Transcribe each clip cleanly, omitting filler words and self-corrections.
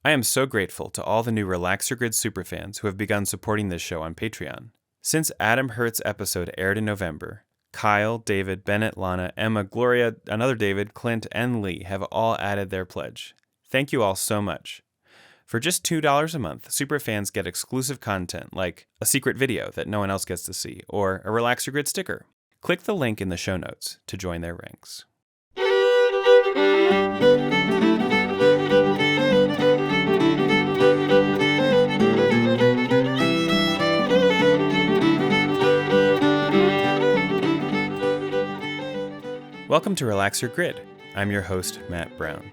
I am so grateful to all the new Relax Your Grid superfans who have begun supporting this show on Patreon. Since Adam Hurt's episode aired in November, Kyle, David, Bennett, Lana, Emma, Gloria, another David, Clint, and Lee have all added their pledge. Thank you all so much. For just $2 a month, superfans get exclusive content like a secret video that no one else gets to see, or a Relax Your Grid sticker. Click the link in the show notes to join their ranks. Welcome to Relax Your Grid. I'm your host, Matt Brown.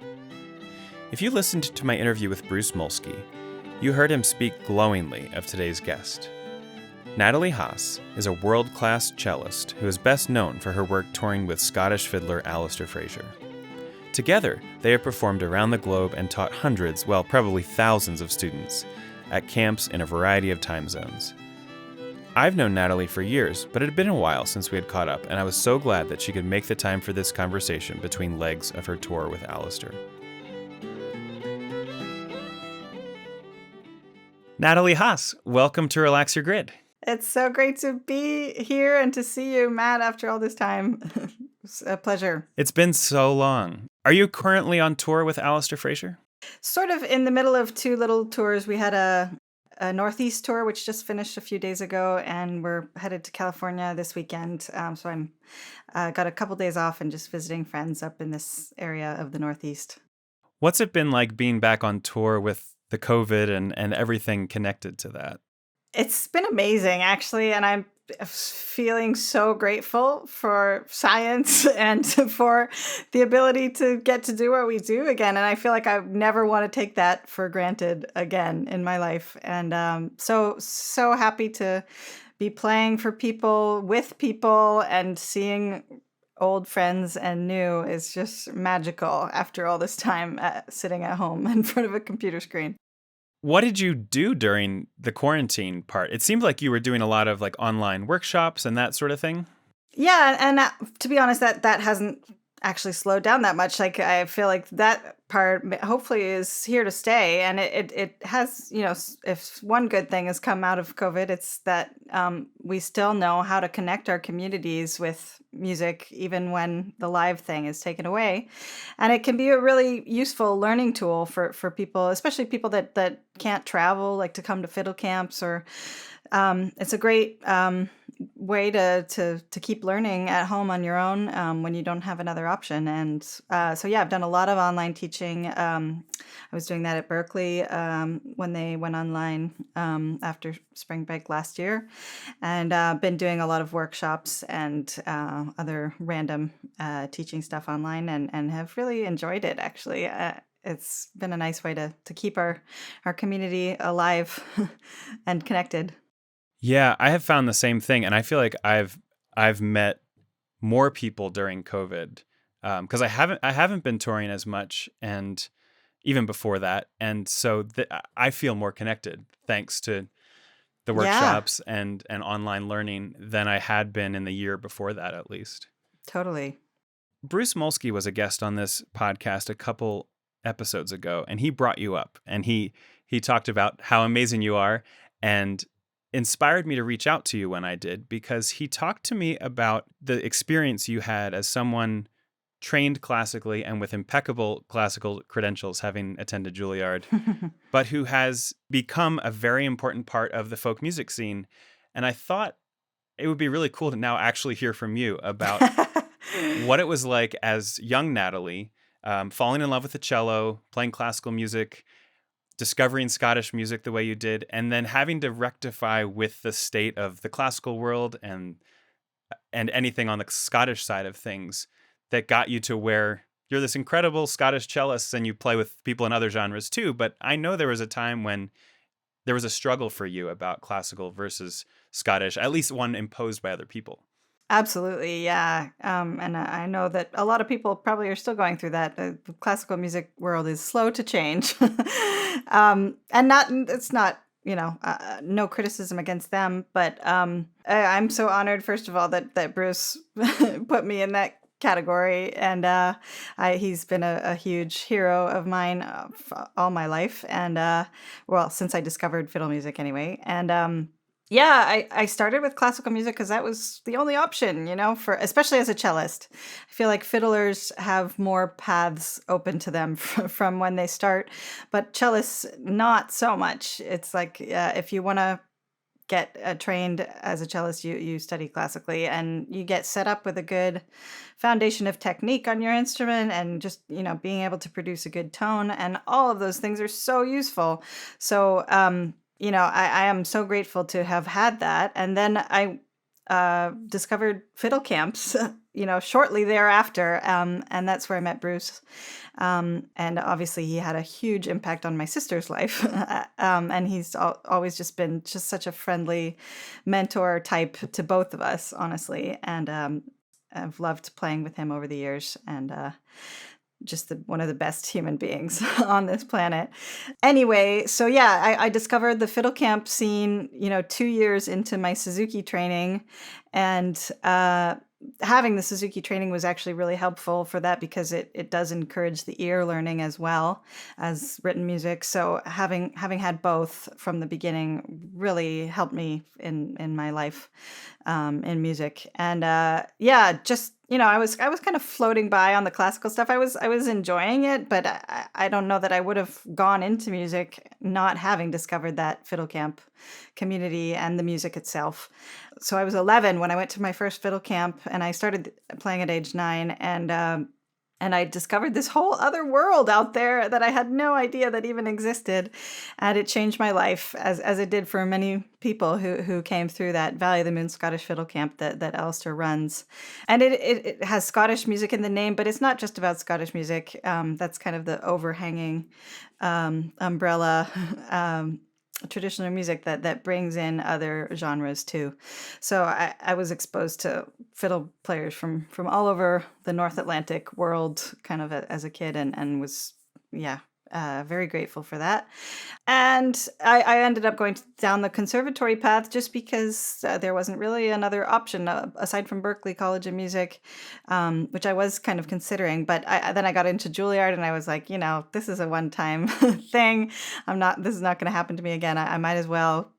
If you listened to my interview with Bruce Molsky, you heard him speak glowingly of today's guest. Natalie Haas is a world-class cellist who is best known for her work touring with Scottish fiddler Alasdair Fraser. Together, they have performed around the globe and taught hundreds, well, probably thousands of students at camps in a variety of time zones. I've known Natalie for years, but it had been a while since we had caught up, and I was so glad that she could make the time for this conversation between legs of her tour with Alasdair. Natalie Haas, welcome to Relax Your Grid. It's so great to be here and to see you, Matt, after all this time. It's a pleasure. It's been so long. Are you currently on tour with Alasdair Fraser? Sort of in the middle of two little tours. We had a Northeast tour, which just finished a few days ago, and we're headed to California this weekend. So I'm got a couple days off and just visiting friends up in this area of the Northeast. What's it been like being back on tour with the COVID and everything connected to that? It's been amazing, actually, and I'm feeling so grateful for science and for the ability to get to do what we do again. And I feel like I never want to take that for granted again in my life. And so happy to be playing for people, with people, and seeing old friends and new is just magical after all this time sitting at home in front of a computer screen. What did you do during the quarantine part? It seemed like you were doing a lot of like online workshops and that sort of thing. Yeah, and to be honest, that hasn't actually slowed down that much. Like I feel like that part hopefully is here to stay, and it has, you know, if one good thing has come out of COVID, it's that we still know how to connect our communities with music even when the live thing is taken away, and it can be a really useful learning tool for people, especially people that can't travel, like to come to fiddle camps, or it's a great way to keep learning at home on your own when you don't have another option. And so yeah, I've done a lot of online teaching. I was doing that at Berklee when they went online after spring break last year, and been doing a lot of workshops and other random teaching stuff online, and have really enjoyed it, actually. It's been a nice way to keep our community alive and connected. Yeah, I have found the same thing, and I feel like I've met more people during COVID because I haven't been touring as much, and even before that, and so I feel more connected thanks to the workshops and online learning than I had been in the year before that, at least. Totally. Bruce Molsky was a guest on this podcast a couple episodes ago, and he brought you up, and he talked about how amazing you are, and inspired me to reach out to you when I did, because he talked to me about the experience you had as someone trained classically and with impeccable classical credentials, having attended Juilliard, but who has become a very important part of the folk music scene. And I thought it would be really cool to now actually hear from you about what it was like as young Natalie, falling in love with the cello, playing classical music, discovering Scottish music the way you did, and then having to rectify with the state of the classical world and anything on the Scottish side of things that got you to where you're this incredible Scottish cellist and you play with people in other genres too. But I know there was a time when there was a struggle for you about classical versus Scottish, at least one imposed by other people. Absolutely, yeah. And I know that a lot of people probably are still going through that. The classical music world is slow to change. And it's not, no criticism against them, but I'm so honored, first of all, that Bruce put me in that category, and he's been a huge hero of mine all my life, and well, since I discovered fiddle music anyway. And yeah, I started with classical music because that was the only option, for especially as a cellist. I feel like fiddlers have more paths open to them from when they start, but cellists not so much. It's like if you want to get trained as a cellist, you study classically, and you get set up with a good foundation of technique on your instrument, and just being able to produce a good tone, and all of those things are so useful. So I am so grateful to have had that. And then I discovered fiddle camps, shortly thereafter. And that's where I met Bruce. And obviously he had a huge impact on my sister's life. And he's always just been just such a friendly mentor type to both of us, honestly. And I've loved playing with him over the years, and just one of the best human beings on this planet. Anyway, so yeah, I discovered the fiddle camp scene, 2 years into my Syzygy training, and having the Syzygy training was actually really helpful for that, because it does encourage the ear learning as well as written music. So having had both from the beginning really helped me in my life in music. And yeah, just I was kind of floating by on the classical stuff. I was enjoying it, but I don't know that I would have gone into music not having discovered that fiddle camp community and the music itself. So I was 11 when I went to my first fiddle camp, and I started playing at age 9, and I discovered this whole other world out there that I had no idea that even existed. And it changed my life, as it did for many people who came through that Valley of the Moon Scottish Fiddle Camp that Alasdair runs. And it has Scottish music in the name, but it's not just about Scottish music. That's kind of the overhanging umbrella traditional music that brings in other genres too. So I was exposed to fiddle players from all over the North Atlantic world kind of as a kid, and was very grateful for that. And I ended up going down the conservatory path just because there wasn't really another option aside from Berklee College of Music, which I was kind of considering. But then I got into Juilliard, and I was like, this is a one-time thing. This is not going to happen to me again. I might as well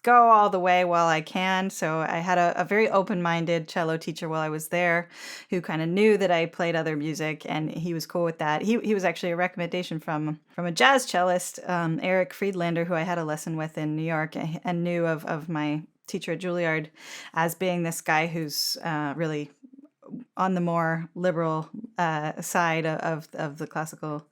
go all the way while I can. So I had a very open-minded cello teacher while I was there, who kind of knew that I played other music, and he was cool with that. He was actually a recommendation from a jazz cellist, Eric Friedlander, who I had a lesson with in New York, and knew of my teacher at Juilliard as being this guy who's really on the more liberal side of the classical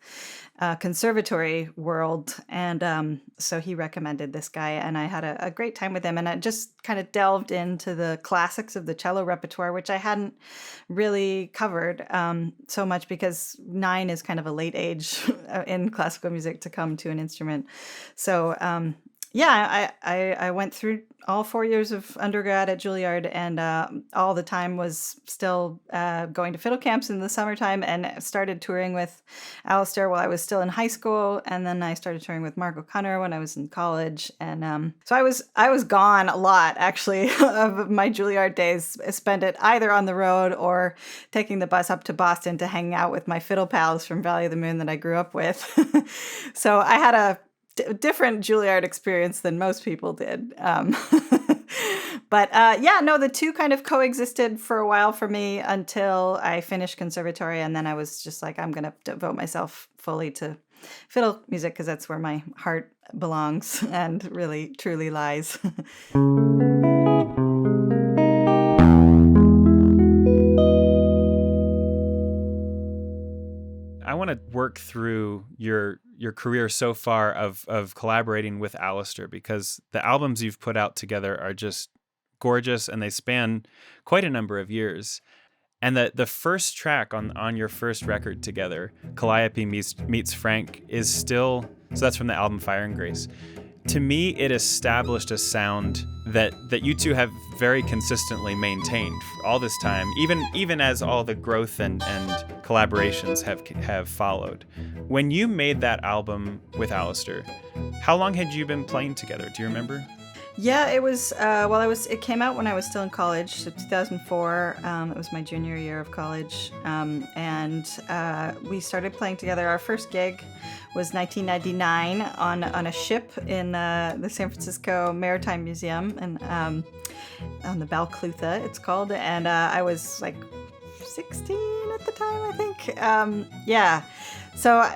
conservatory world. And so he recommended this guy, and I had a great time with him. And I just kind of delved into the classics of the cello repertoire, which I hadn't really covered so much, because 9 is kind of a late age in classical music to come to an instrument. So I went through all 4 years of undergrad at Juilliard, and all the time was still going to fiddle camps in the summertime, and started touring with Alasdair while I was still in high school, and then I started touring with Mark O'Connor when I was in college. And so I was gone a lot, actually, of my Juilliard days, spent it either on the road or taking the bus up to Boston to hang out with my fiddle pals from Valley of the Moon that I grew up with. So I had a different Juilliard experience than most people did. But the two kind of coexisted for a while for me until I finished conservatory. And then I was just like, I'm going to devote myself fully to fiddle music, because that's where my heart belongs and really, truly lies. I want to work through your career so far of collaborating with Alasdair, because the albums you've put out together are just gorgeous, and they span quite a number of years. And the first track on your first record together, Calliope Meets Frank, is still, so that's from the album Fire and Grace. To me, it established a sound that you two have very consistently maintained all this time, even as all the growth and collaborations have followed. When you made that album with Alasdair, how long had you been playing together? Do you remember? Yeah, it was. Well, it came out when I was still in college, so 2004. It was my junior year of college, and we started playing together. Our first gig was 1999 on a ship in the San Francisco Maritime Museum, and on the Balclutha, it's called. And I was like 16 at the time, I think. Yeah. So,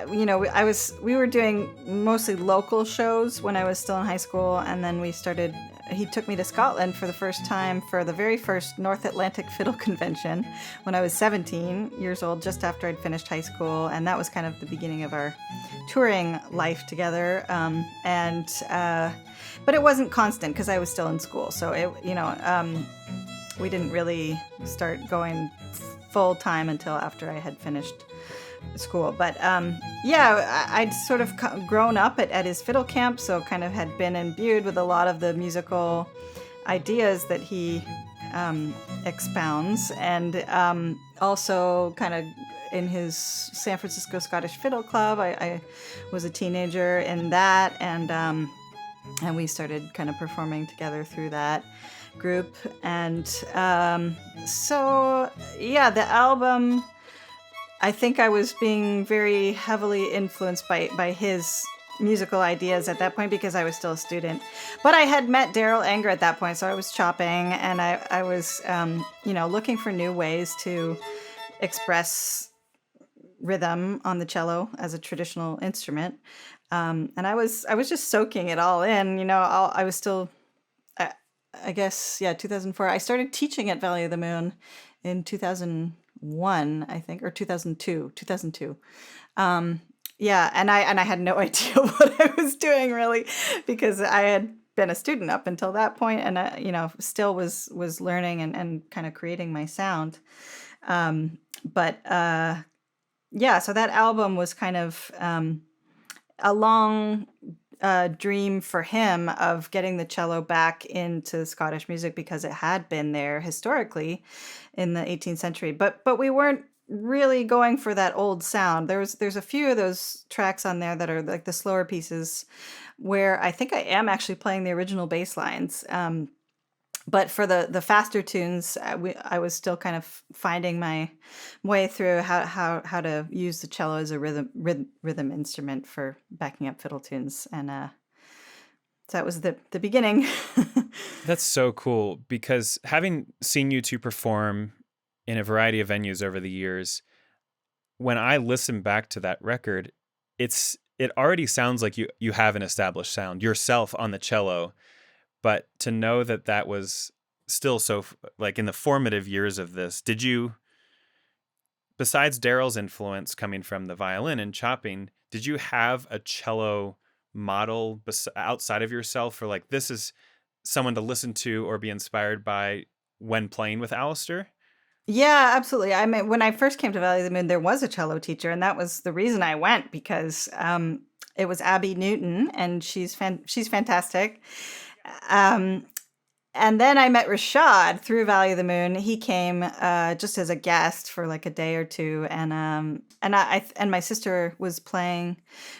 we were doing mostly local shows when I was still in high school, and then he took me to Scotland for the first time for the very first North Atlantic Fiddle Convention when I was 17 years old, just after I'd finished high school, and that was kind of the beginning of our touring life together. But it wasn't constant because I was still in school, so we didn't really start going full time until after I had finished school. But I'd sort of grown up at his fiddle camp, so kind of had been imbued with a lot of the musical ideas that he expounds, and also kind of in his San Francisco Scottish Fiddle Club. I was a teenager in that, and we started kind of performing together through that group. And the album, I think I was being very heavily influenced by his musical ideas at that point because I was still a student. But I had met Daryl Anger at that point, so I was chopping, and I was looking for new ways to express rhythm on the cello as a traditional instrument. And I was just soaking it all in. I was still, I guess, 2004. I started teaching at Valley of the Moon in 2001, I think, or 2002. And I had no idea what I was doing really, because I had been a student up until that point, and I, still was learning and kind of creating my sound. So that album was kind of a long dream for him of getting the cello back into Scottish music because it had been there historically in the 18th century. But we weren't really going for that old sound. There's a few of those tracks on there that are like the slower pieces where I think I am actually playing the original bass lines. But for the faster tunes, I was still kind of finding my way through how to use the cello as a rhythm instrument for backing up fiddle tunes, and so that was the beginning. That's so cool, because having seen you two perform in a variety of venues over the years, when I listen back to that record, it already sounds like you have an established sound yourself on the cello. But to know that was still so, like, in the formative years of this, did you, besides Daryl's influence coming from the violin and chopping, did you have a cello model outside of yourself for, like, this is someone to listen to or be inspired by when playing with Alasdair? Yeah, absolutely. I mean, when I first came to Valley of the Moon, there was a cello teacher, and that was the reason I went, because it was Abby Newton, and she's fantastic. And then I met Rashad through Valley of the Moon. He came just as a guest for like a day or two, and my sister was playing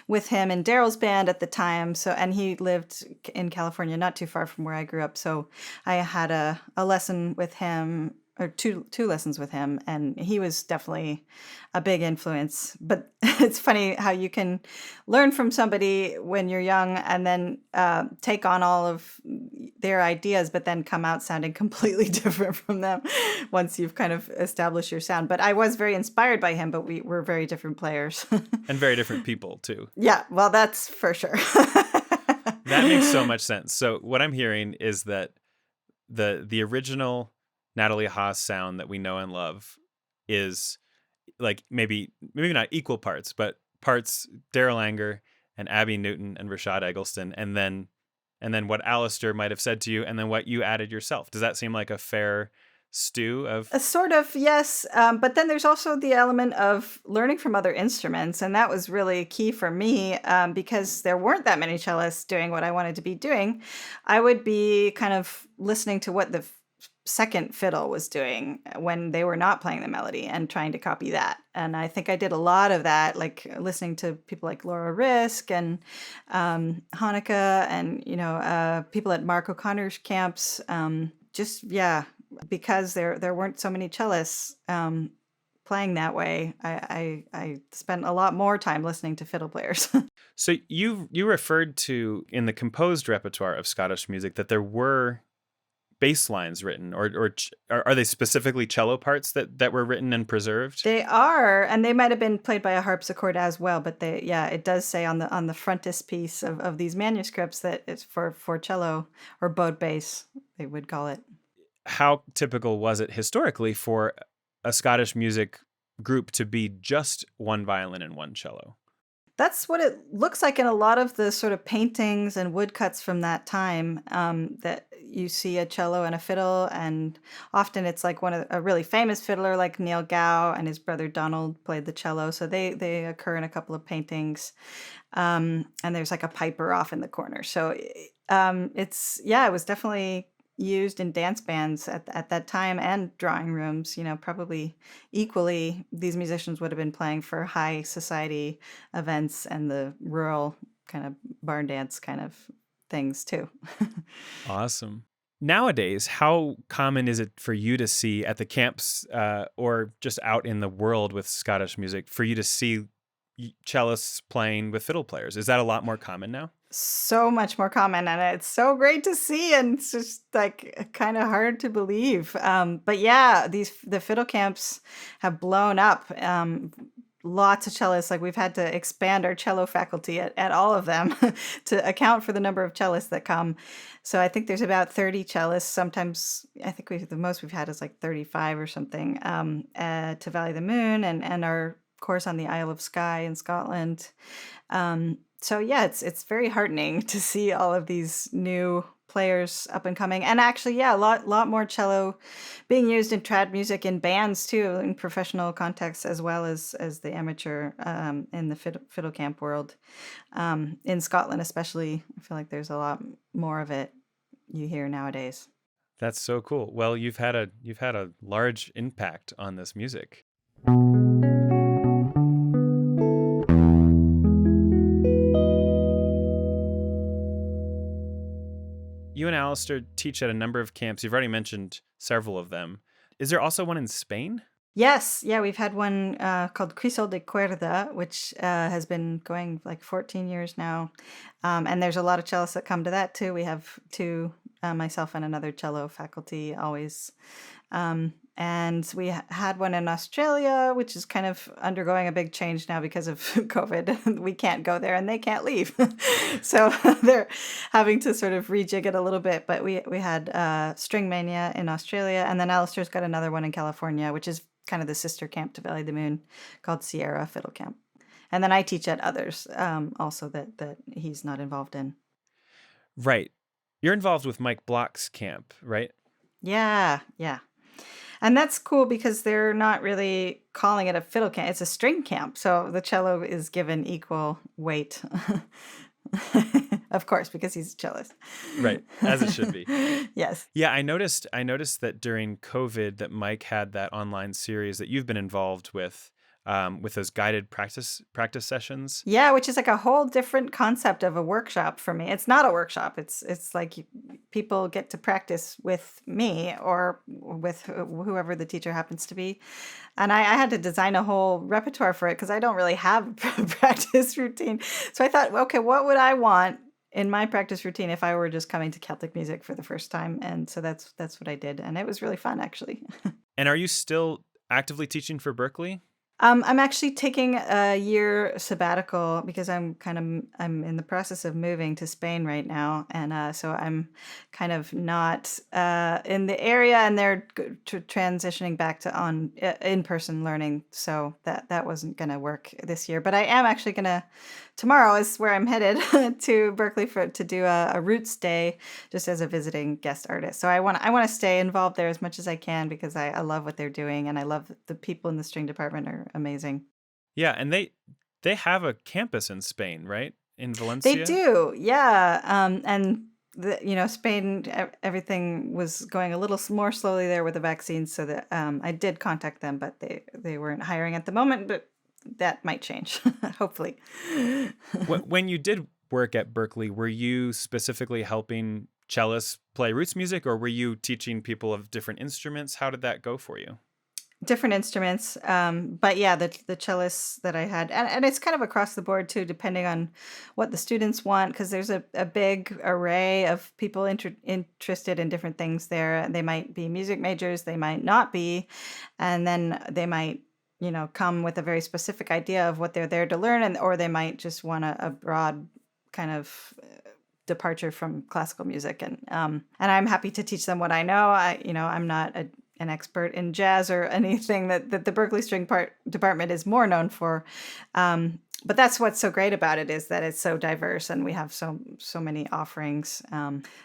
with him in Daryl's band at the time. So, and he lived in California, not too far from where I grew up. So I had a lesson with him, or two lessons with him, and he was definitely a big influence. But it's funny how you can learn from somebody when you're young and then take on all of their ideas, but then come out sounding completely different from them once you've kind of established your sound. But I was very inspired by him, but we were very different players. And very different people too. Yeah, well, that's for sure. That makes so much sense. So what I'm hearing is that the original Natalie Haas sound that we know and love is like maybe not equal parts, but parts Daryl Anger and Abby Newton and Rashad Eggleston, and then what Alasdair might have said to you, and then what you added yourself. Does that seem like a fair stew of? A sort of, yes. But then there's also the element of learning from other instruments, and that was really key for me because there weren't that many cellists doing what I wanted to be doing. I would be kind of listening to what the second fiddle was doing when they were not playing the melody and trying to copy that. And I think I did a lot of that, like listening to people like Laura Risk and Hanukkah and, people at Mark O'Connor's camps. Because there weren't so many cellists playing that way, I spent a lot more time listening to fiddle players. So you referred to in the composed repertoire of Scottish music that there were bass lines written, or are they specifically cello parts that were written and preserved? They are, and they might have been played by a harpsichord as well. But it does say on the frontispiece of these manuscripts that it's for cello or bowed bass, they would call it. How typical was it historically for a Scottish music group to be just one violin and one cello? That's what it looks like in a lot of the sort of paintings and woodcuts from that time, that you see a cello and a fiddle, and often it's like a really famous fiddler like Neil Gow and his brother Donald played the cello, so they occur in a couple of paintings, and there's like a piper off in the corner. So it was definitely used in dance bands at that time and drawing rooms. Probably equally, these musicians would have been playing for high society events and the rural kind of barn dance kind of things too. Awesome. Nowadays, how common is it for you to see at the camps or just out in the world with Scottish music for you to see cellists playing with fiddle players? Is that a lot more common now? So much more common, and it's so great to see, and it's just like kind of hard to believe. But yeah, the fiddle camps have blown up. Lots of cellists, like we've had to expand our cello faculty at all of them to account for the number of cellists that come. So I think there's about 30 cellists. Sometimes I think the most we've had is like 35 or something, to Valley of the Moon and our course on the Isle of Skye in Scotland. So yeah, it's very heartening to see all of these new players up and coming, and actually, a lot more cello being used in trad music in bands too, in professional contexts as well as the amateur in the fiddle camp world. In Scotland, especially, I feel like there's a lot more of it you hear nowadays. That's so cool. Well, you've had a large impact on this music. You and Alasdair teach at a number of camps. You've already mentioned several of them. Is there also one in Spain? Yes. Yeah, we've had one called Crisol de Cuerda, which has been going like 14 years now. And there's a lot of cellists that come to that too. We have two, myself and another cello faculty always. And we had one in Australia, which is kind of undergoing a big change now because of COVID. We can't go there and they can't leave. So they're having to sort of rejig it a little bit. But we had String Mania in Australia. And then Alasdair's got another one in California, which is kind of the sister camp to Valley of the Moon, called Sierra Fiddle Camp. And then I teach at others also that he's not involved in. Right. You're involved with Mike Block's camp, right? Yeah. And that's cool because they're not really calling it a fiddle camp. It's a string camp. So the cello is given equal weight. Of course, because he's a cellist. Right, as it should be. Yes. Yeah, I noticed that during COVID that Mike had that online series that you've been involved with those guided practice sessions. Yeah, which is like a whole different concept of a workshop for me. It's not a workshop. It's like people get to practice with me or with whoever the teacher happens to be. And I had to design a whole repertoire for it because I don't really have a practice routine. So I thought, okay, what would I want in my practice routine if I were just coming to Celtic music for the first time? And so that's what I did. And it was really fun, actually. And are you still actively teaching for Berklee? I'm actually taking a year sabbatical because I'm in the process of moving to Spain right now, and so I'm kind of not in the area, and they're transitioning back to in-person learning, so that wasn't going to work this year. But I am actually going to. Tomorrow is where I'm headed to Berklee to do a Roots Day, just as a visiting guest artist. So I want to stay involved there as much as I can because I love what they're doing, and I love the people in the string department are amazing. Yeah, and they have a campus in Spain, right? In Valencia? They do, yeah. And Spain, everything was going a little more slowly there with the vaccines. So that I did contact them, but they weren't hiring at the moment. But that might change, hopefully. When you did work at Berklee, were you specifically helping cellists play roots music, or were you teaching people of different instruments? How did that go for you? Different instruments, but yeah, the cellists that I had, and it's kind of across the board too, depending on what the students want, because there's a big array of people interested in different things there. They might be music majors, they might not be, and then they might come with a very specific idea of what they're there to learn, or they might just want a broad kind of departure from classical music, and I'm happy to teach them what I know. I'm not an expert in jazz or anything that the Berklee String Department is more known for. But that's what's so great about it, is that it's so diverse and we have so many offerings.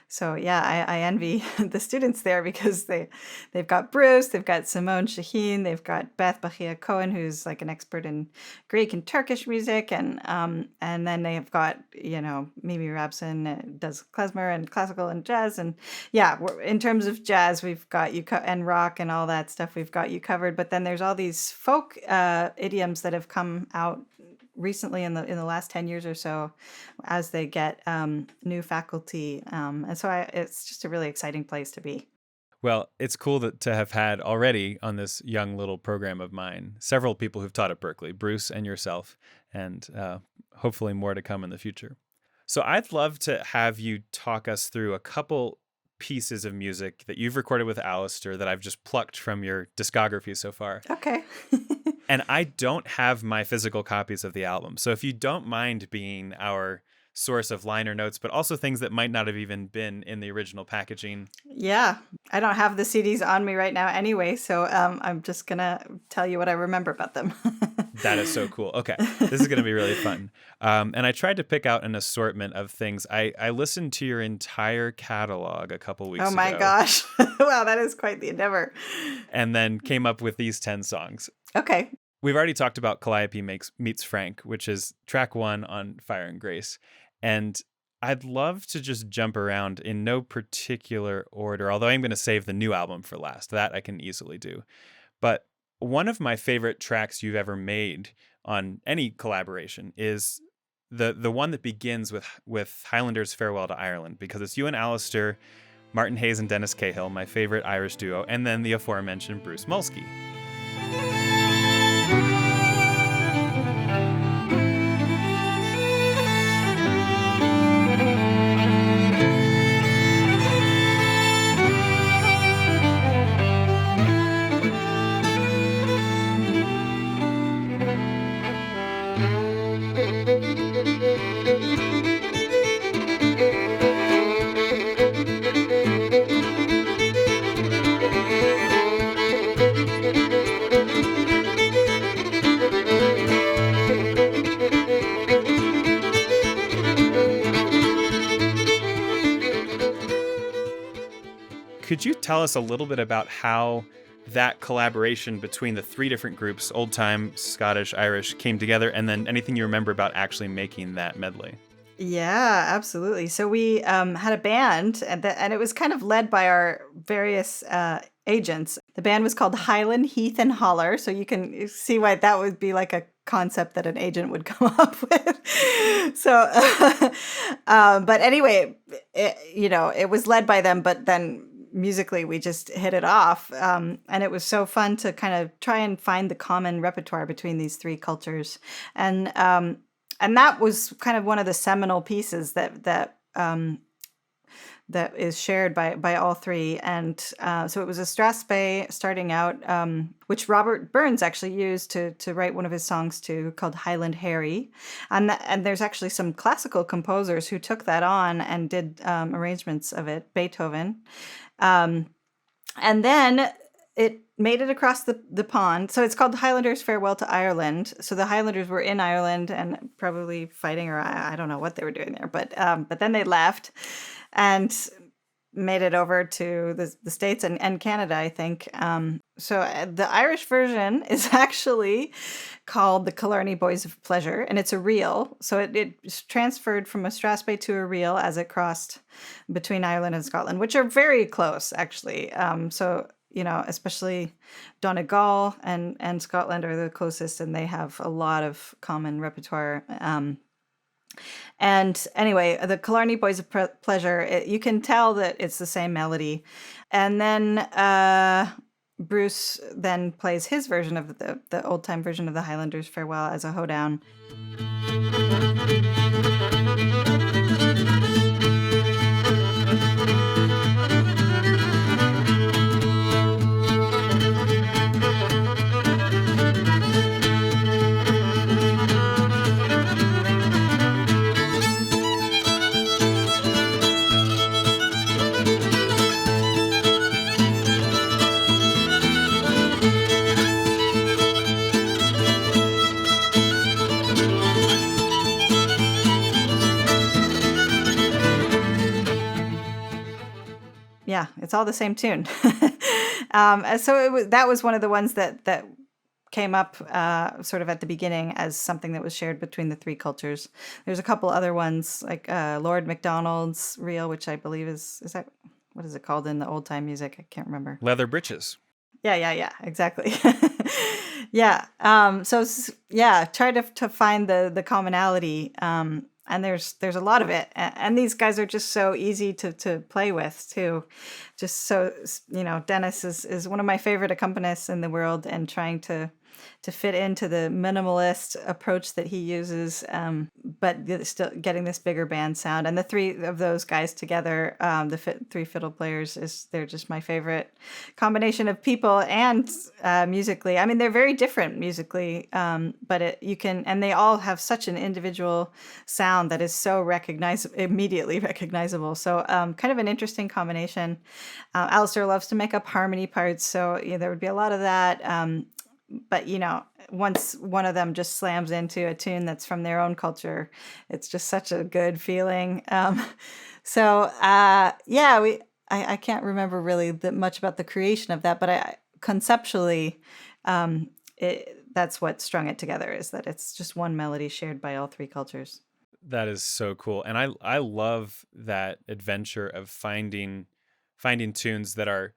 So yeah, I envy the students there, because they've got Bruce, they've got Simone Shaheen, they've got Beth Bahia Cohen, who's like an expert in Greek and Turkish music, and then they've got Mimi Rabson does klezmer and classical and jazz, and yeah, in terms of jazz, we've got you and rock and all that stuff. We've got you covered, but then there's all these folk idioms that have come out recently in the last 10 years or so, as they get new faculty, and so it's just a really exciting place to be. Well, it's cool to have had already on this young little program of mine several people who've taught at Berklee, Bruce and yourself, and hopefully more to come in the future. So I'd love to have you talk us through a couple pieces of music that you've recorded with Alasdair that I've just plucked from your discography so far. Okay. And I don't have my physical copies of the album. So if you don't mind being our source of liner notes, but also things that might not have even been in the original packaging. Yeah, I don't have the CDs on me right now anyway, so I'm just going to tell you what I remember about them. That is so cool. Okay, this is going to be really fun. And I tried to pick out an assortment of things. I listened to your entire catalog a couple weeks ago. Oh my gosh. Wow, that is quite the endeavor. And then came up with these 10 songs. Okay. We've already talked about Calliope Meets Frank, which is track 1 on Fire and Grace. And I'd love to just jump around in no particular order, although I'm going to save the new album for last. That I can easily do. But one of my favorite tracks you've ever made on any collaboration is the one that begins with Highlander's Farewell to Ireland, because it's you and Alasdair, Martin Hayes and Dennis Cahill, my favorite Irish duo, and then the aforementioned Bruce Mulsky. Could you tell us a little bit about how that collaboration between the 3 different groups, old time, Scottish, Irish, came together, and then anything you remember about actually making that medley? Yeah, absolutely. So we had a band, and it was kind of led by our various agents. The band was called Highland, Heath, and Holler, so you can see why that would be like a concept that an agent would come up with. So, but anyway, it was led by them, but then musically we just hit it off, and it was so fun to kind of try and find the common repertoire between these 3 cultures, and that was kind of one of the seminal pieces that is shared by all 3. And so it was a Strathspey starting out, which Robert Burns actually used to write one of his songs to, called Highland Harry. And there's actually some classical composers who took that on and did arrangements of it, Beethoven. And then it made it across the pond. So it's called Highlander's Farewell to Ireland. So the Highlanders were in Ireland and probably fighting, or I don't know what they were doing there, but then they left. And made it over to the States and Canada, I think. The Irish version is actually called the Killarney Boys of Pleasure, and it's a reel. So it's transferred from a strathspey to a reel as it crossed between Ireland and Scotland, which are very close, actually. Especially Donegal and Scotland are the closest, and they have a lot of common repertoire. And anyway, the Killarney Boys of Pleasure, you can tell that it's the same melody. And then Bruce then plays his version of the old-time version of the Highlanders' Farewell as a hoedown. Yeah, it's all the same tune. That was one of the ones that came up sort of at the beginning as something that was shared between the three cultures. There's a couple other ones like Lord Macdonald's reel, which I believe is that, what is it called in the old time music? I can't remember. Leather breeches. Yeah, exactly. Yeah. Try to find the commonality. And there's a lot of it. And these guys are just so easy to play with too. Just so, Dennis is one of my favorite accompanists in the world, and trying to fit into the minimalist approach that he uses, but still getting this bigger band sound. And the three of those guys together, three fiddle players, they're just my favorite combination of people and musically. I mean, they're very different musically, but and they all have such an individual sound that is so immediately recognizable. So kind of an interesting combination. Alasdair loves to make up harmony parts, so there would be a lot of that. But once one of them just slams into a tune that's from their own culture, it's just such a good feeling. I can't remember really much about the creation of that, but conceptually, that's what strung it together, is that it's just one melody shared by all three cultures. That is so cool, and I love that adventure of finding tunes that are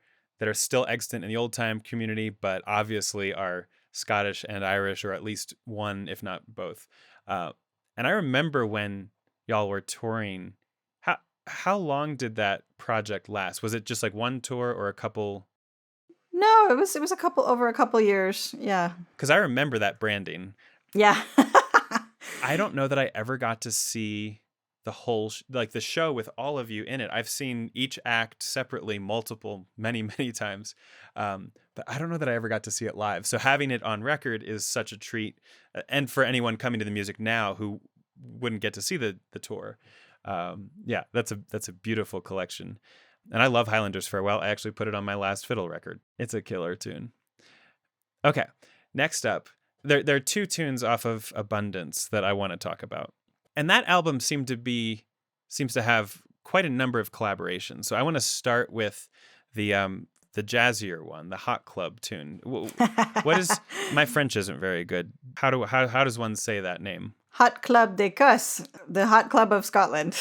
still extant in the old time community, but obviously are Scottish and Irish, or at least one, if not both. And I remember when y'all were touring, how long did that project last? Was it just like one tour or a couple? No, it was over a couple years. Yeah. Because I remember that branding. Yeah. I don't know that I ever got to see the whole the show with all of you in it. I've seen each act separately many times, but I don't know that I ever got to see it live. So having it on record is such a treat, and for anyone coming to the music now who wouldn't get to see the tour, that's a beautiful collection. And I love Highlanders Farewell. I actually put it on my last fiddle record. It's a killer tune. Okay, next up, there are two tunes off of Abundance that I want to talk about. And that album seems to have quite a number of collaborations. So I want to start with the jazzier one, the Hot Club tune. What is, my French isn't very good. How does one say that name? Hot Club d'Écosse, the Hot Club of Scotland.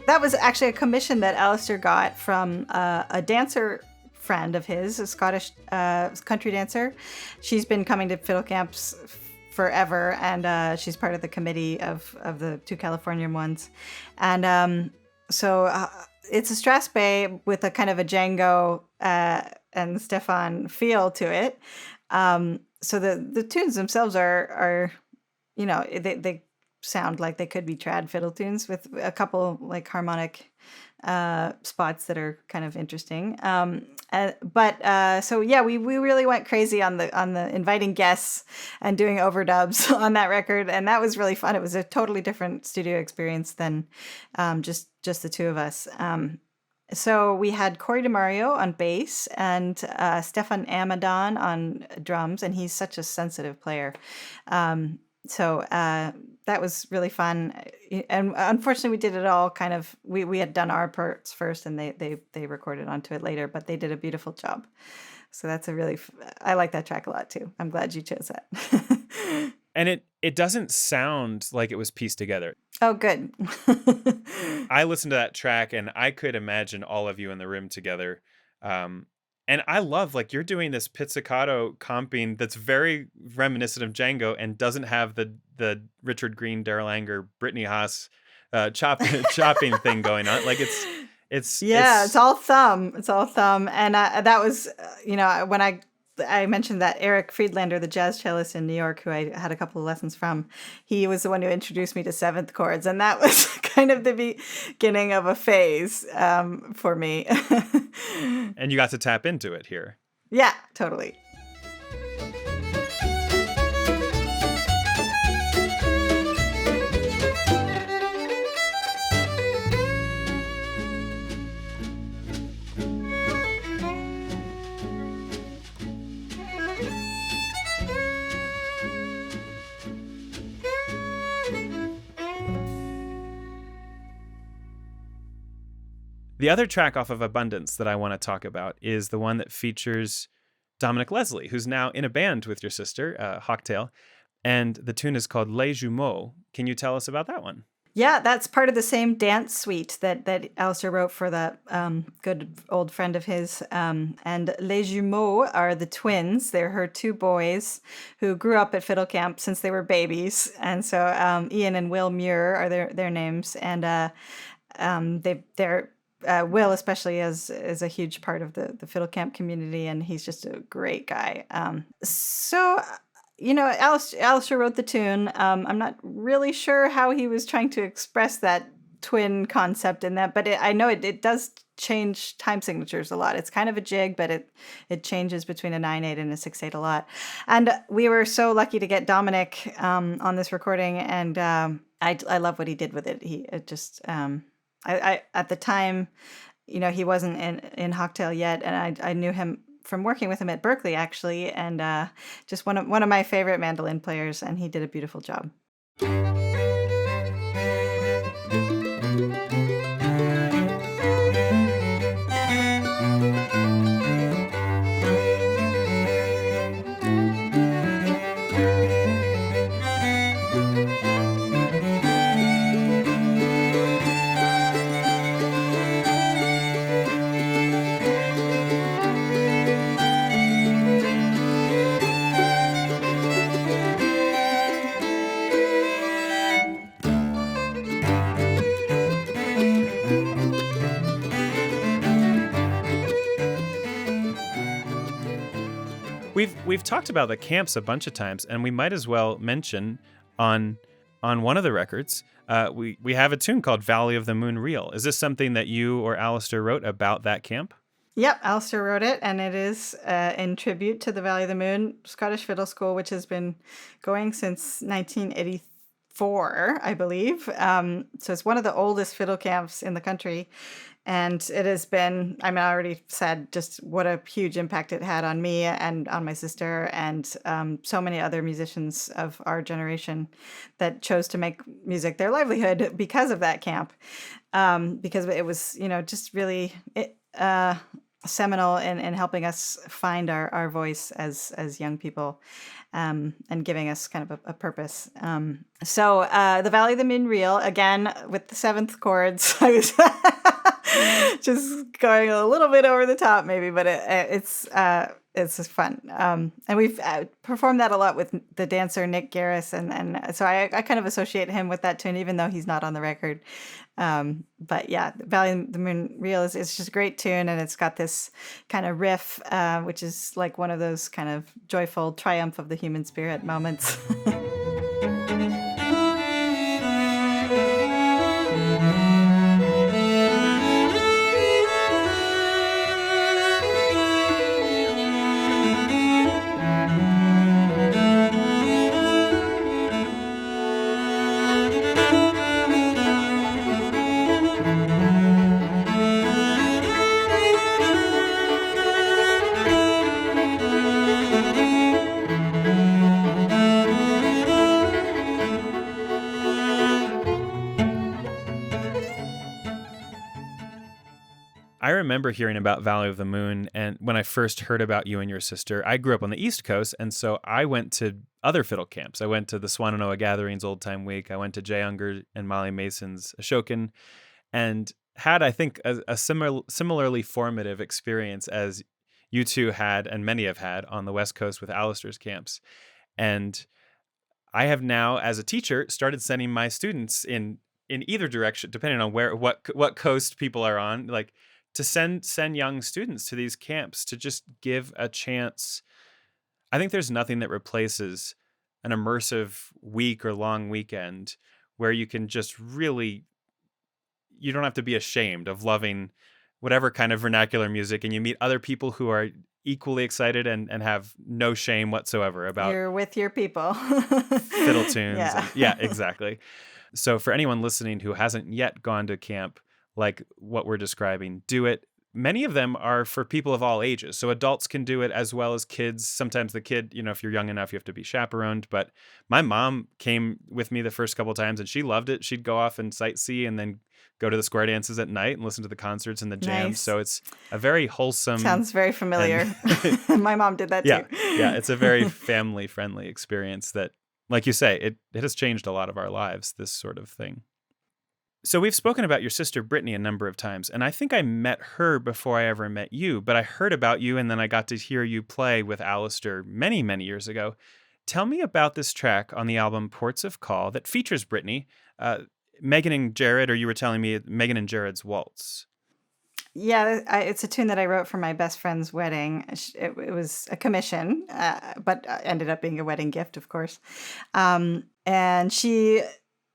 That was actually a commission that Alasdair got from a dancer friend of his, a Scottish country dancer. She's been coming to fiddle camps forever, and she's part of the committee of the two Californian ones. And it's a strathspey with a kind of a Django and Stefan feel to it. So the tunes themselves are they sound like they could be trad fiddle tunes with a couple like harmonic spots that are kind of interesting. So yeah, we really went crazy on the inviting guests and doing overdubs on that record, and that was really fun. It was a totally different studio experience than just the two of us. So we had Corey DeMario on bass and Stefan Amadon on drums, and he's such a sensitive player. So that was really fun. And unfortunately, we did it all kind of, we had done our parts first, and they recorded onto it later, but they did a beautiful job. So that's I like that track a lot too. I'm glad you chose that. And it doesn't sound like it was pieced together. Oh, good. I listened to that track and I could imagine all of you in the room together. And I love, like, you're doing this pizzicato comping that's very reminiscent of Django and doesn't have the Richard Green, Daryl Anger, Brittany Haas chopping thing going on. Like it's all thumb. It's all thumb. And that was, when I mentioned that Eric Friedlander, the jazz cellist in New York, who I had a couple of lessons from, he was the one who introduced me to seventh chords. And that was kind of the beginning of a phase for me. And you got to tap into it here. Yeah, totally. The other track off of Abundance that I want to talk about is the one that features Dominic Leslie, who's now in a band with your sister, Hawktail, and the tune is called Les Jumeaux. Can you tell us about that one? Yeah, that's part of the same dance suite that Alasdair wrote for that good old friend of his. And Les Jumeaux are the twins. They're her two boys who grew up at Fiddle Camp since they were babies. And so Ian and Will Muir are their names. And they're Will especially is a huge part of the Fiddle Camp community, and he's just a great guy. Alasdair wrote the tune. I'm not really sure how he was trying to express that twin concept in that, but I know it does change time signatures a lot. It's kind of a jig, but it changes between a 9/8 and a 6/8 a lot. And we were so lucky to get Dominic on this recording, and I love what he did with it. I at the time, he wasn't in Hawktail yet, and I knew him from working with him at Berklee, actually, and just one of my favorite mandolin players, and he did a beautiful job. We've talked about the camps a bunch of times, and we might as well mention on one of the records, we have a tune called Valley of the Moon Reel. Is this something that you or Alasdair wrote about that camp? Yep, Alasdair wrote it, and it is in tribute to the Valley of the Moon Scottish Fiddle School, which has been going since 1984, I believe. So it's one of the oldest fiddle camps in the country. And it has been, I already said just what a huge impact it had on me and on my sister and so many other musicians of our generation that chose to make music their livelihood because of that camp. Because it was, just really seminal in helping us find our voice as young people and giving us kind of a purpose. So the Valley of the Moon Reel, again, with the seventh chords, I was... just going a little bit over the top, maybe, but it's just fun. And we've performed that a lot with the dancer Nick Garris, and so I kind of associate him with that tune, even though he's not on the record. But yeah, Valley of the Moon Reel is just a great tune, and it's got this kind of riff, which is like one of those kind of joyful triumph of the human spirit moments. I remember hearing about Valley of the Moon, and when I first heard about you and your sister, I grew up on the East Coast, and so I went to other fiddle camps. I went to the Swannanoa Gatherings Old Time Week. I went to Jay Unger and Molly Mason's Ashokan, and had, I think, a similarly formative experience as you two had, and many have had, on the West Coast with Alasdair's camps. And I have now, as a teacher, started sending my students in either direction, depending on what coast people are on, like to send young students to these camps to just give a chance. I think there's nothing that replaces an immersive week or long weekend where you can just really, you don't have to be ashamed of loving whatever kind of vernacular music, and you meet other people who are equally excited and have no shame whatsoever about You're with your people. fiddle tunes. Yeah. Yeah, exactly. So for anyone listening who hasn't yet gone to camp like what we're describing, do it. Many of them are for people of all ages. So adults can do it as well as kids. Sometimes the kid, if you're young enough, you have to be chaperoned. But my mom came with me the first couple of times and she loved it. She'd go off and sightsee and then go to the square dances at night and listen to the concerts and the jams. Nice. So it's a very wholesome. Sounds very familiar. My mom did that Yeah, too. yeah. It's a very family friendly experience that, like you say, it has changed a lot of our lives, this sort of thing. So we've spoken about your sister Brittany a number of times, and I think I met her before I ever met you, but I heard about you and then I got to hear you play with Alasdair many, many years ago. Tell me about this track on the album Ports of Call that features Brittany, Megan and Jared, or you were telling me Megan and Jared's Waltz. Yeah, it's a tune that I wrote for my best friend's wedding. It was a commission, but ended up being a wedding gift, of course. And she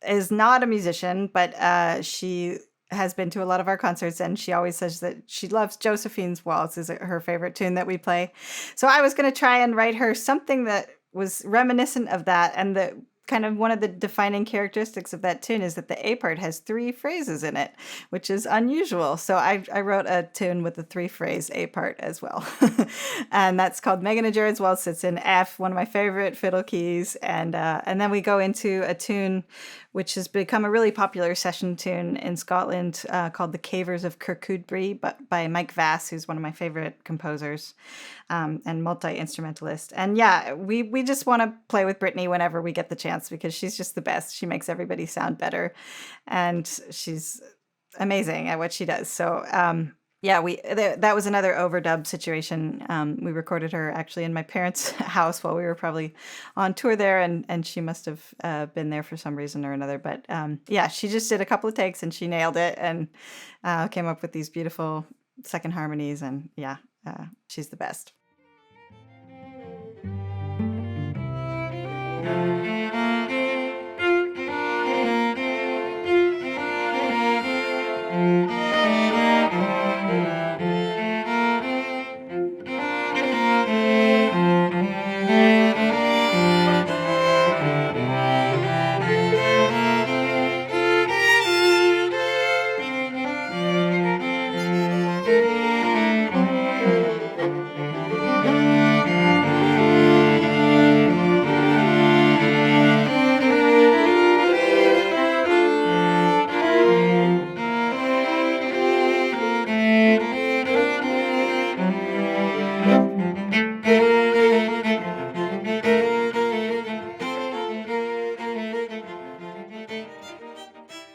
is not a musician, but she has been to a lot of our concerts, and she always says that she loves Josephine's Waltz is her favorite tune that we play. So I was going to try and write her something that was reminiscent of that, and the kind of one of the defining characteristics of that tune is that the A part has 3 phrases in it, which is unusual. So I wrote a tune with the 3-phrase A part as well. And that's called Megan and Jared's Waltz. It's in F, one of my favorite fiddle keys. And then we go into a tune which has become a really popular session tune in Scotland called The Cavers of Kirkcudbright, but by Mike Vass, who's one of my favorite composers and multi-instrumentalist. And yeah, we just want to play with Brittany whenever we get the chance because she's just the best. She makes everybody sound better, and she's amazing at what she does. So yeah, that was another overdub situation. We recorded her actually in my parents' house while we were probably on tour there, and she must have been there for some reason or another. But yeah, she just did a couple of takes and she nailed it and came up with these beautiful second harmonies. And yeah, she's the best.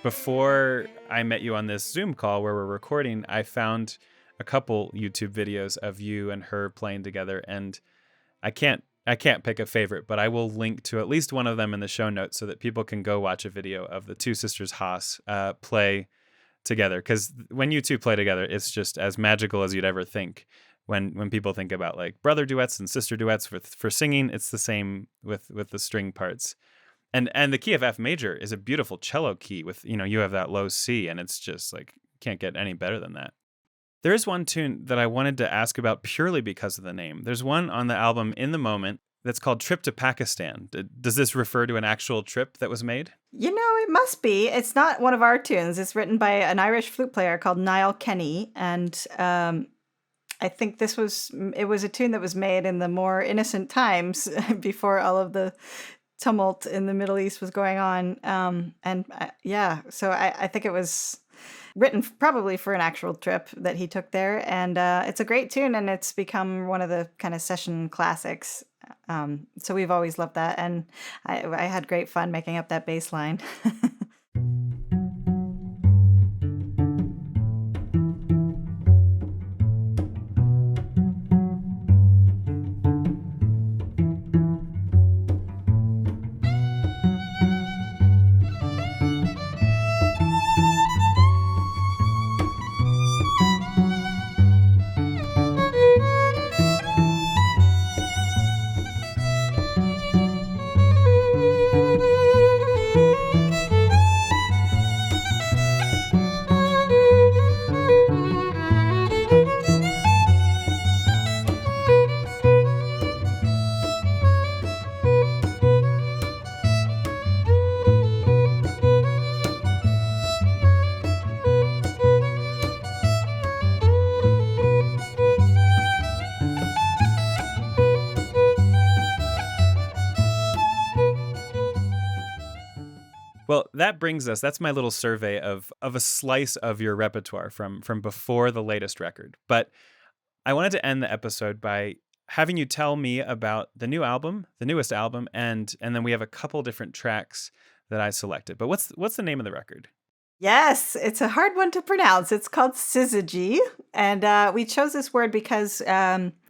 Before I met you on this Zoom call where we're recording, I found a couple YouTube videos of you and her playing together, and I can't pick a favorite, but I will link to at least one of them in the show notes so that people can go watch a video of the two sisters Haas play together. Because when you two play together, it's just as magical as you'd ever think. When people think about like brother duets and sister duets for singing, it's the same with the string parts. And the key of F major is a beautiful cello key with, you have that low C, and it's just like, can't get any better than that. There is one tune that I wanted to ask about purely because of the name. There's one on the album In the Moment that's called Trip to Pakistan. Does this refer to an actual trip that was made? It must be. It's not one of our tunes. It's written by an Irish flute player called Niall Kenny, and I think it was a tune that was made in the more innocent times before all of the tumult in the Middle East was going on. So I think it was written probably for an actual trip that he took there. And it's a great tune, and it's become one of the kind of session classics. So we've always loved that. And I had great fun making up that bass line. Well, that brings us, that's my little survey of a slice of your repertoire from before the latest record. But I wanted to end the episode by having you tell me about the newest album, and then we have a couple different tracks that I selected. But what's the name of the record? Yes, it's a hard one to pronounce. It's called Syzygy. And we chose this word because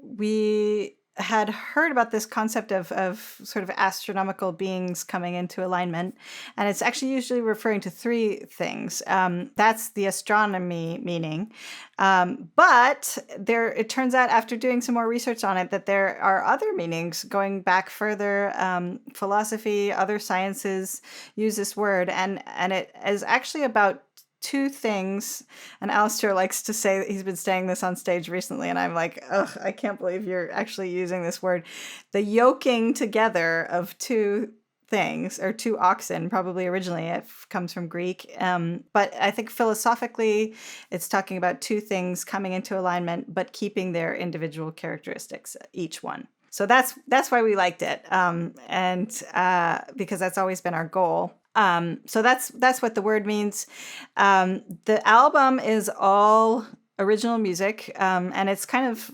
we had heard about this concept of sort of astronomical beings coming into alignment. And it's actually usually referring to three things. That's the astronomy meaning. But it turns out, after doing some more research on it, that there are other meanings going back further. Philosophy, other sciences use this word. And it is actually about two things. And Alasdair likes to say that he's been saying this on stage recently, and I'm like, ugh, I can't believe you're actually using this word. The yoking together of two things, or two oxen, probably originally it comes from Greek. But I think philosophically, it's talking about two things coming into alignment, but keeping their individual characteristics, each one. So that's why we liked it, and because that's always been our goal. So that's what the word means. The album is all original music, and it's kind of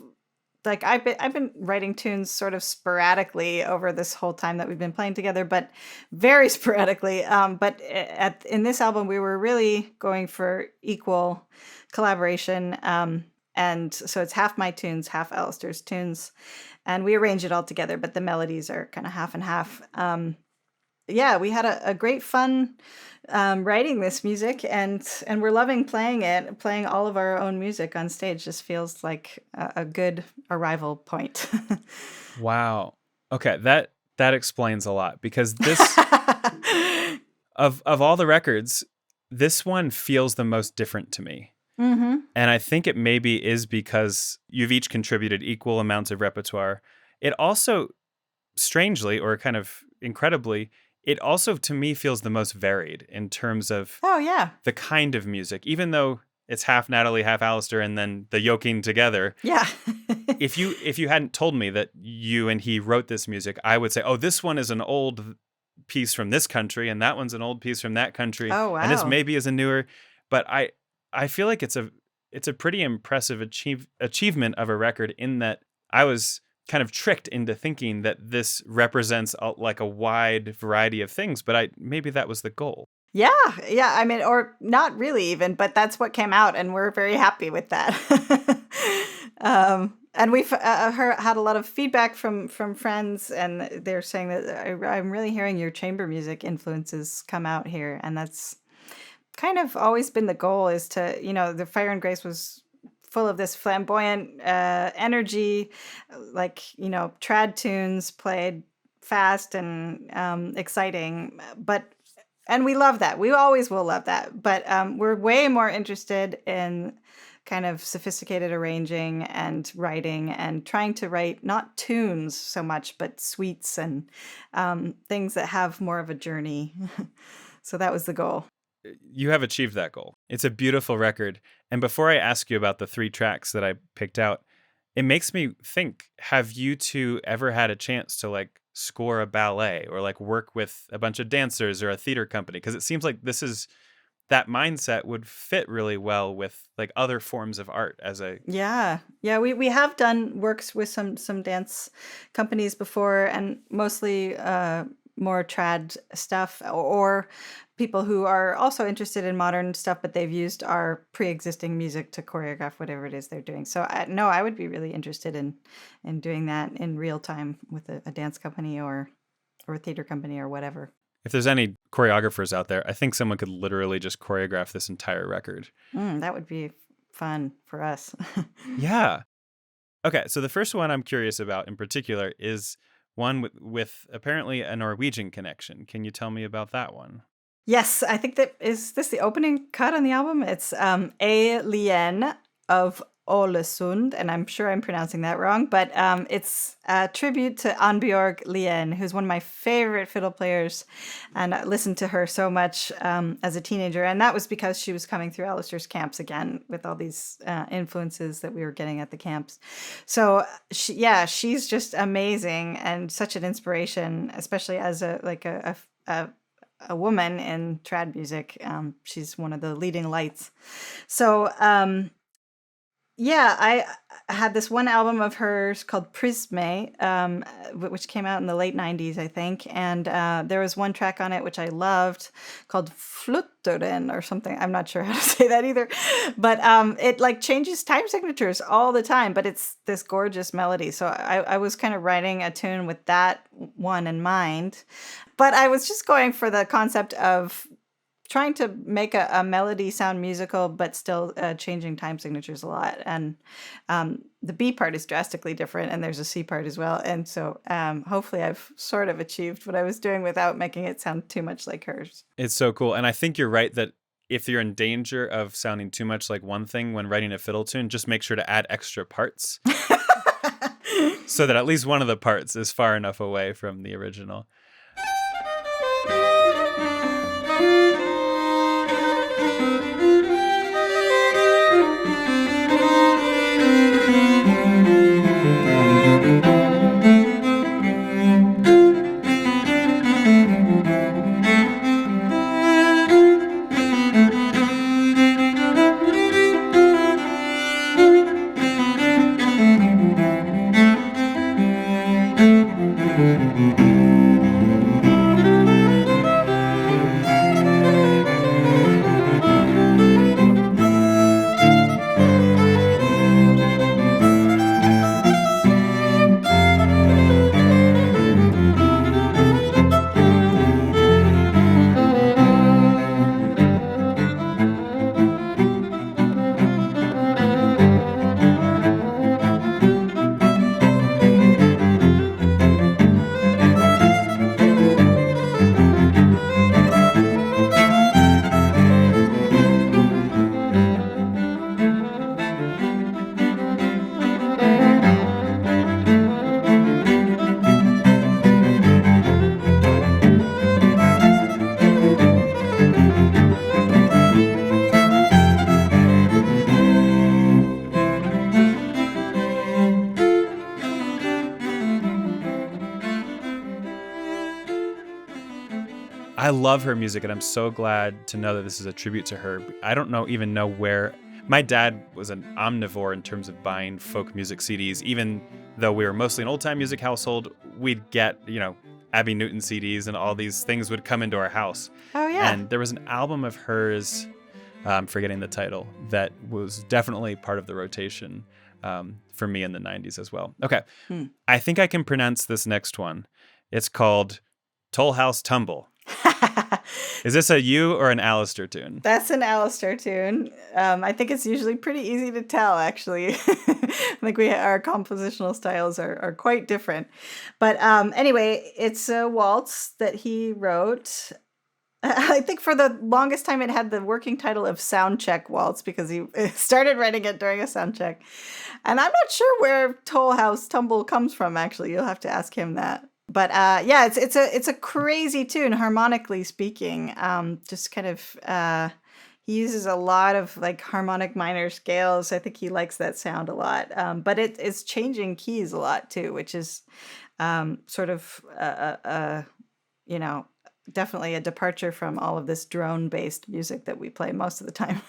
like I've been writing tunes sort of sporadically over this whole time that we've been playing together, but very sporadically. But in this album, we were really going for equal collaboration, and so it's half my tunes, half Alasdair's tunes, and we arrange it all together. But the melodies are kind of half and half. Yeah, we had a great fun writing this music, and we're loving playing it. Playing all of our own music on stage just feels like a good arrival point. Wow. Okay, that explains a lot, because this of all the records, this one feels the most different to me. Mm-hmm. And I think it maybe is because you've each contributed equal amounts of repertoire. It also, strangely, or kind of incredibly, it also, to me, feels the most varied in terms of the kind of music, even though it's half Natalie, half Alasdair, and then the yoking together. Yeah. If you hadn't told me that you and he wrote this music, I would say, oh, this one is an old piece from this country, and that one's an old piece from that country. Oh, wow. And this maybe is a newer. But I feel like it's a pretty impressive achievement of a record, in that I was kind of tricked into thinking that this represents like a wide variety of things, but maybe that was the goal. Yeah. I mean, or not really even, but that's what came out, and we're very happy with that. And we've had a lot of feedback from friends, and they're saying that I'm really hearing your chamber music influences come out here, and that's kind of always been the goal, is to, the Fire and Grace was full of this flamboyant energy, like, trad tunes played fast and exciting, and we love that. We always will love that. But we're way more interested in kind of sophisticated arranging and writing, and trying to write not tunes so much, but suites and things that have more of a journey. So that was the goal. You have achieved that goal. It's a beautiful record. And before I ask you about the three tracks that I picked out, it makes me think, have you two ever had a chance to like score a ballet, or like work with a bunch of dancers or a theater company? Because it seems like this is that mindset would fit really well with like other forms of art as a Yeah. Yeah, we have done works with some dance companies before, and mostly more trad stuff, or people who are also interested in modern stuff, but they've used our pre-existing music to choreograph whatever it is they're doing. So no, I would be really interested in doing that in real time with a dance company or a theater company or whatever. If there's any choreographers out there, I think someone could literally just choreograph this entire record. That would be fun for us. Yeah. Okay, so the first one I'm curious about in particular is one with apparently a Norwegian connection. Can you tell me about that one? Yes, I think is this the opening cut on the album? It's A Lien of Ålesund, and I'm sure I'm pronouncing that wrong, but it's a tribute to Annbjørg Lien, who's one of my favorite fiddle players, and I listened to her so much as a teenager, and that was because she was coming through Alasdair's camps again with all these influences that we were getting at the camps. So she's just amazing and such an inspiration, especially as a woman in trad music. She's one of the leading lights. So I had this one album of hers called Prisme, which came out in the late 90s, I think. And there was one track on it which I loved called Flutteren or something. I'm not sure how to say that either. But it like changes time signatures all the time, but it's this gorgeous melody. So I was kind of writing a tune with that one in mind. But I was just going for the concept of trying to make a melody sound musical, but still changing time signatures a lot. And the B part is drastically different, and there's a C part as well. And so hopefully I've sort of achieved what I was doing without making it sound too much like hers. It's so cool. And I think you're right that if you're in danger of sounding too much like one thing when writing a fiddle tune, just make sure to add extra parts so that at least one of the parts is far enough away from the original. I love her music, and I'm so glad to know that this is a tribute to her. I don't even know where. My dad was an omnivore in terms of buying folk music CDs. Even though we were mostly an old-time music household, we'd get, Abbey Newton CDs, and all these things would come into our house. Oh, yeah. And there was an album of hers, I'm forgetting the title, that was definitely part of the rotation for me in the 90s as well. Okay. I think I can pronounce this next one. It's called Toll House Tumble. Is this a you or an Alasdair tune? That's an Alasdair tune. I think it's usually pretty easy to tell, actually. I think our compositional styles are quite different. But anyway, it's a waltz that he wrote. I think for the longest time it had the working title of Soundcheck Waltz because he started writing it during a sound check. And I'm not sure where Toll House Tumble comes from, actually. You'll have to ask him that. But it's a crazy tune, harmonically speaking. Just kind of he uses a lot of like harmonic minor scales. I think he likes that sound a lot. But it's changing keys a lot too, which is sort of definitely a departure from all of this drone-based music that we play most of the time.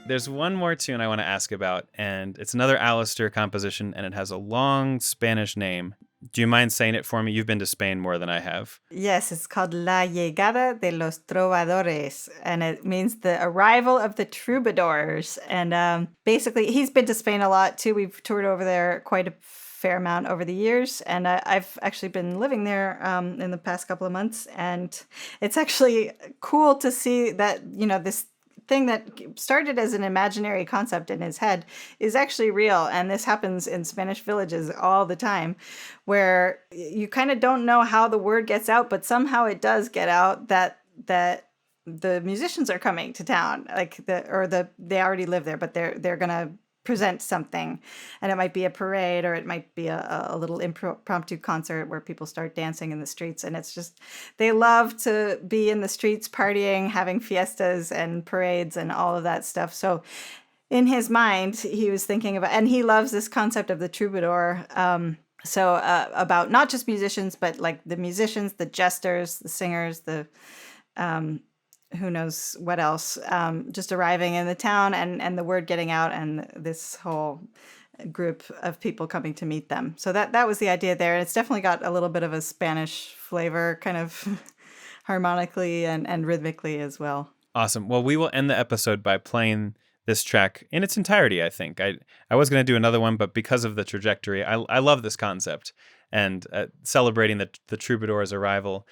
There's one more tune I want to ask about, and it's another Alasdair composition, and it has a long Spanish name. Do you mind saying it for me? You've been to Spain more than I have. Yes, it's called La Llegada de los Trovadores, and it means the arrival of the troubadours. And basically, he's been to Spain a lot too. We've toured over there quite a fair amount over the years, and I've actually been living there in the past couple of months, and it's actually cool to see that, this thing that started as an imaginary concept in his head is actually real. And this happens in Spanish villages all the time, where you kind of don't know how the word gets out, but somehow it does get out that the musicians are coming to town, they already live there, but they're gonna present something, and it might be a parade, or it might be a little impromptu concert where people start dancing in the streets. And it's just, they love to be in the streets partying, having fiestas and parades and all of that stuff. So in his mind, he was thinking about, and he loves this concept of the troubadour. About not just musicians, but like the musicians, the jesters, the singers, the who knows what else, just arriving in the town, and the word getting out, and this whole group of people coming to meet them. So that was the idea there. It's definitely got a little bit of a Spanish flavor, kind of harmonically and rhythmically as well. Awesome. Well, we will end the episode by playing this track in its entirety, I think. I was going to do another one, but because of the trajectory, I love this concept, and celebrating the troubadour's arrival.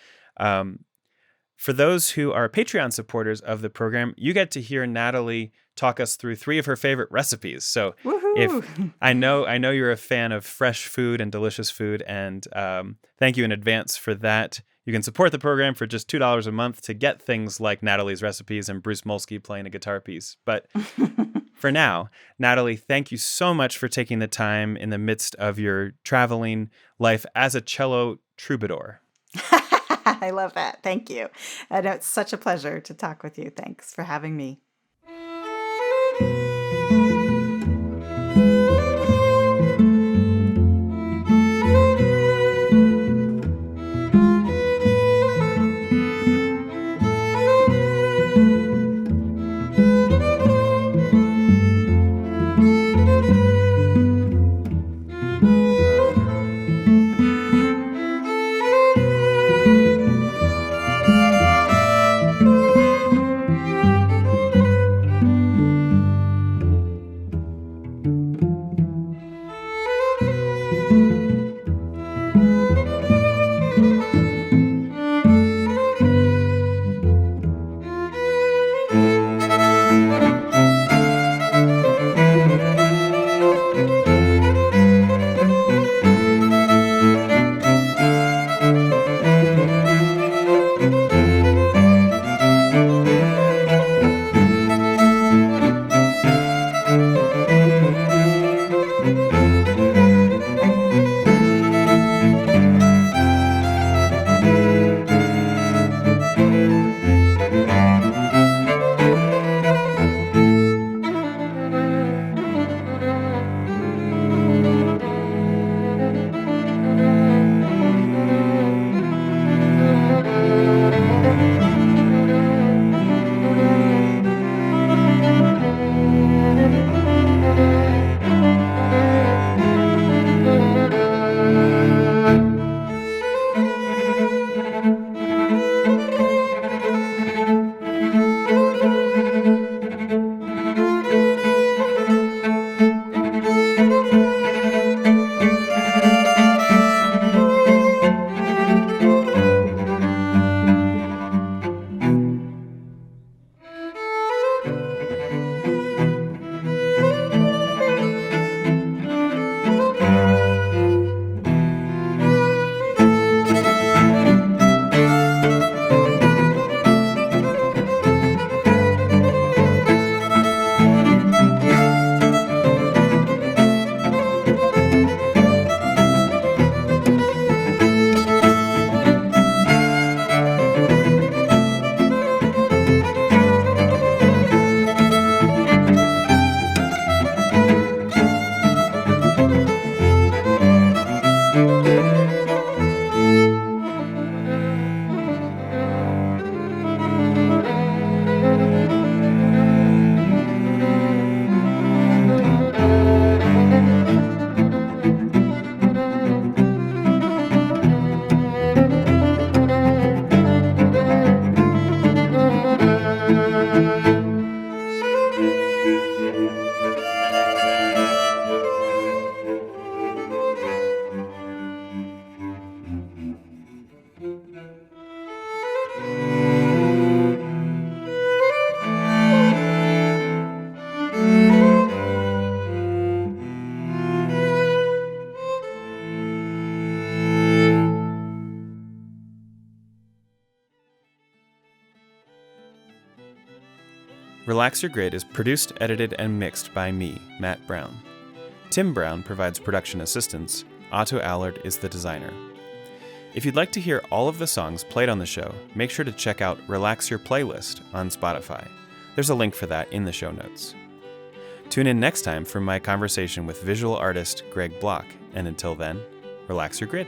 For those who are Patreon supporters of the program, you get to hear Natalie talk us through 3 of her favorite recipes. So if I know you're a fan of fresh food and delicious food, and thank you in advance for that. You can support the program for just $2 a month to get things like Natalie's recipes and Bruce Molsky playing a guitar piece. But for now, Natalie, thank you so much for taking the time in the midst of your traveling life as a cello troubadour. I love that. Thank you. And it's such a pleasure to talk with you. Thanks for having me. Relax Your Grid is produced, edited, and mixed by me, Matt Brown. Tim Brown provides production assistance. Otto Allard is the designer. If you'd like to hear all of the songs played on the show, make sure to check out Relax Your Playlist on Spotify. There's a link for that in the show notes. Tune in next time for my conversation with visual artist Greg Block, and until then, relax your grid.